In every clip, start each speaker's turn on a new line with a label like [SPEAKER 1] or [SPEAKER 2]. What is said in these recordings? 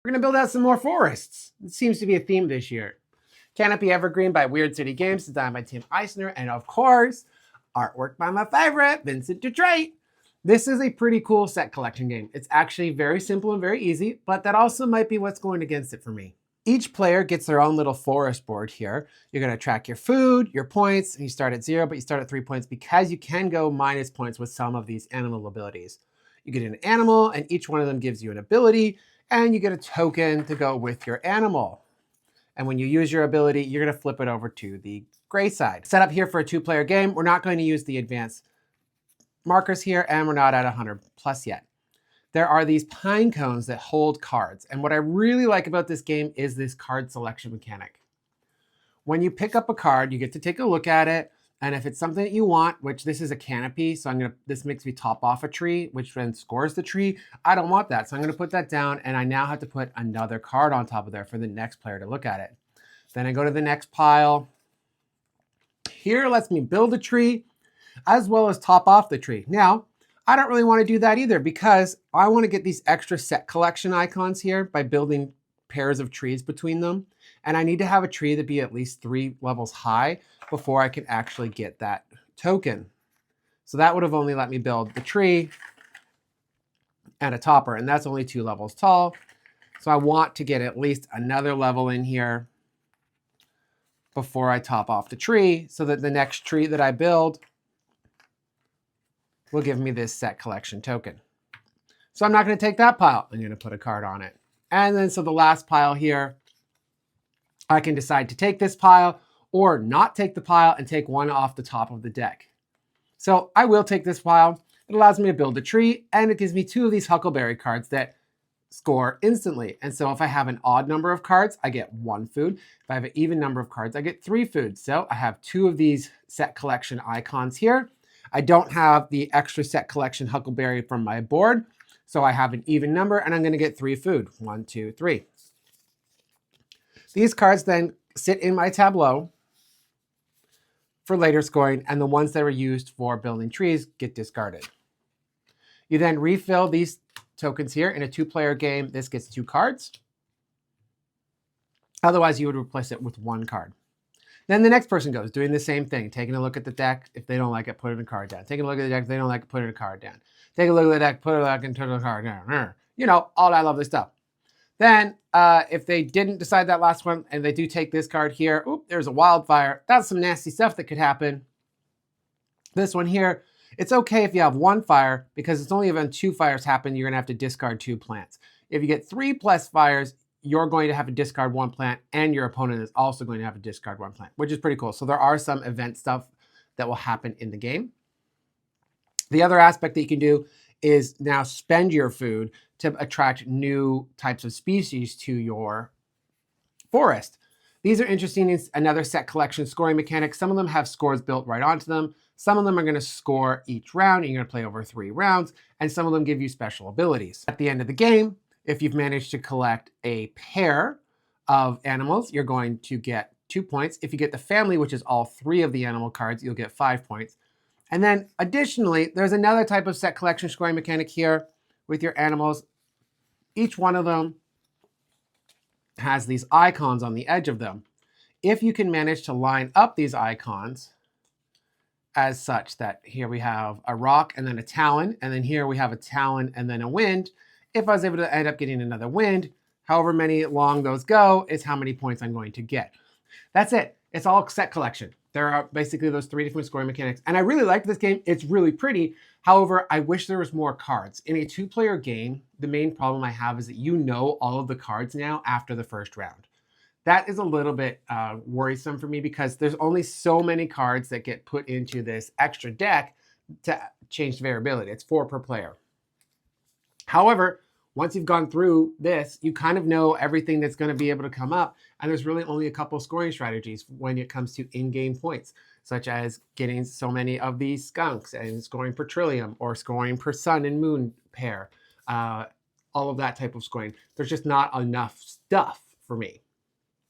[SPEAKER 1] We're going to build out some more forests. It seems to be a theme this year. Canopy Evergreen by Weird City Games, designed by Tim Eisner, and of course, artwork by my favorite, Vincent Dutrait. This is a pretty cool set collection game. It's actually very simple and very easy, but that also might be what's going against it for me. Each player gets their own little forest board here. You're going to track your food, your points, and you start at 0, but you start at 3 points because you can go minus points with some of these animal abilities. You get an animal, and each one of them gives you an ability, and you get a token to go with your animal. And when you use your ability, you're going to flip it over to the gray side. Set up here for a 2-player game. We're not going to use the advanced markers here, and we're not at 100 plus yet. There are these pine cones that hold cards. And what I really like about this game is this card selection mechanic. When you pick up a card, you get to take a look at it. And if it's something that you want, which this is a canopy, so this makes me top off a tree, which then scores the tree. I don't want that, so I'm gonna put that down, and I now have to put another card on top of there for the next player to look at it. Then I go to the next pile. Here lets me build a tree, as well as top off the tree. Now, I don't really wanna do that either because I wanna get these extra set collection icons here by building pairs of trees between them. And I need to have a tree that be at least 3 levels high before I can actually get that token. So that would have only let me build the tree and a topper, and that's only 2 levels tall. So I want to get at least another level in here before I top off the tree so that the next tree that I build will give me this set collection token. So I'm not going to take that pile. I'm going to put a card on it. And then so the last pile here, I can decide to take this pile or not take the pile and take one off the top of the deck. So I will take this pile. It allows me to build a tree, and it gives me 2 of these Huckleberry cards that score instantly. And so if I have an odd number of cards, I get 1 food. If I have an even number of cards, I get 3 food. So I have 2 of these set collection icons here. I don't have the extra set collection Huckleberry from my board, so I have an even number, and I'm going to get 3 food. 1, 2, 3. These cards then sit in my tableau for later scoring, and the ones that were used for building trees get discarded. You then refill these tokens here. In a 2-player game, this gets 2 cards. Otherwise, you would replace it with 1 card. Then the next person goes, doing the same thing, taking a look at the deck. If they don't like it, put it in a card down. Taking a look at the deck. If they don't like it, put it in a card down. Take a look at the deck, put it back into the card down. You know, all that lovely stuff. Then, if they didn't decide that last one, and they do take this card here, oop, there's a wildfire. That's some nasty stuff that could happen. This one here, it's okay if you have 1 fire, because it's only when 2 fires happen, you're gonna have to discard 2 plants. If you get 3 plus fires, you're going to have to discard 1 plant, and your opponent is also going to have to discard 1 plant, which is pretty cool. So there are some event stuff that will happen in the game. The other aspect that you can do is now spend your food to attract new types of species to your forest. These are interesting. It's another set collection scoring mechanic. Some of them have scores built right onto them. Some of them are going to score each round, and you're going to play over 3 rounds, and some of them give you special abilities. At the end of the game, if you've managed to collect a pair of animals, you're going to get 2 points. If you get the family, which is all 3 of the animal cards, you'll get 5 points. And then additionally, there's another type of set collection scoring mechanic here with your animals. Each one of them has these icons on the edge of them. If you can manage to line up these icons as such that here we have a rock and then a talon, and then here we have a talon and then a wind. If I was able to end up getting another wind, however many long those go is how many points I'm going to get. That's it. It's all set collection. There are basically those 3 different scoring mechanics. And I really like this game. It's really pretty. However, I wish there was more cards. In a 2-player game, the main problem I have is that you know all of the cards now after the first round. That is a little bit worrisome for me because there's only so many cards that get put into this extra deck to change the variability. It's 4 per player. However, once you've gone through this, you kind of know everything that's going to be able to come up. And there's really only a couple scoring strategies when it comes to in-game points, such as getting so many of these skunks and scoring per trillium or scoring per sun and moon pair, all of that type of scoring. There's just not enough stuff for me.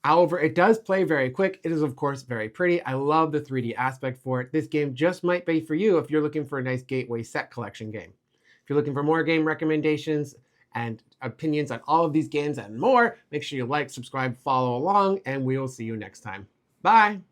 [SPEAKER 1] However, it does play very quick. It is, of course, very pretty. I love the 3D aspect for it. This game just might be for you if you're looking for a nice gateway set collection game. If you're looking for more game recommendations and opinions on all of these games and more. Make sure you like, subscribe, follow along, and we will see you next time. Bye.